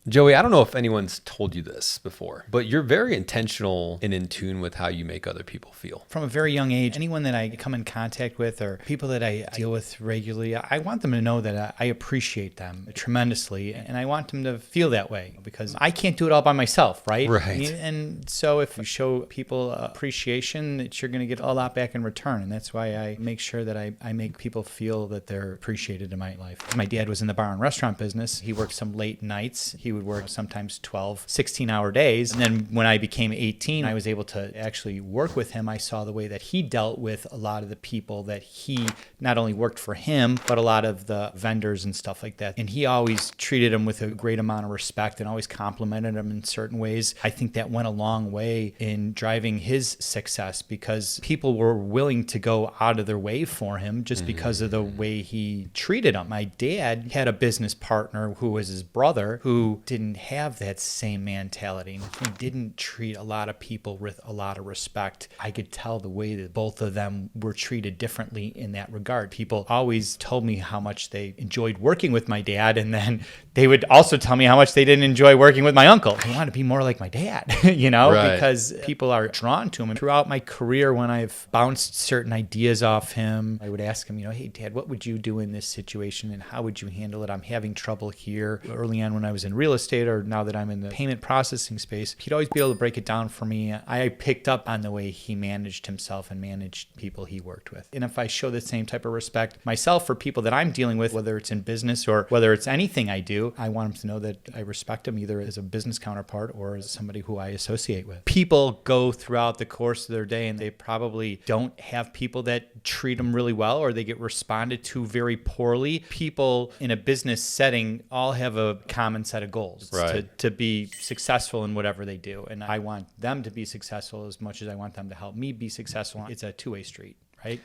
Joey, I don't know if anyone's told you this before, but you're very intentional and in tune with how you make other people feel. From a very young age, anyone that I come in contact with or people that I deal with regularly, I want them to know that I appreciate them tremendously. And I want them to feel that way because I can't do it all by myself, right? Right. And so if you show people appreciation, that you're going to get a lot back in return. And that's why I make sure that I make people feel that they're appreciated in my life. My dad was in the bar and restaurant business. He worked some late nights. He would work sometimes 12, 16-hour days. And then when I became 18, I was able to actually work with him. I saw the way that he dealt with a lot of the people that he not only worked for him, but a lot of the vendors and stuff like that. And he always treated them with a great amount of respect and always complimented them in certain ways. I think that went a long way in driving his success because people were willing to go out of their way for him just because of the way he treated them. My dad had a business partner who was his brother who didn't have that same mentality. He didn't treat a lot of people with a lot of respect. I could tell the way that both of them were treated differently in that regard. People always told me how much they enjoyed working with my dad, and then they would also tell me how much they didn't enjoy working with my uncle. I want to be more like my dad, Right. because people are drawn to him. And throughout my career, when I've bounced certain ideas off him, I would ask him, hey, Dad, what would you do in this situation and how would you handle it? I'm having trouble here. Early on when I was in real estate or now that I'm in the payment processing space, he'd always be able to break it down for me. I picked up on the way he managed himself and managed people he worked with. And if I show the same type of respect myself for people that I'm dealing with, whether it's in business or whether it's anything I do, I want them to know that I respect them either as a business counterpart or as somebody who I associate with. People go throughout the course of their day and they probably don't have people that treat them really well or they get responded to very poorly. People in a business setting all have a common set of goals. Right. To be successful in whatever they do. And I want them to be successful as much as I want them to help me be successful. It's a two-way street, right?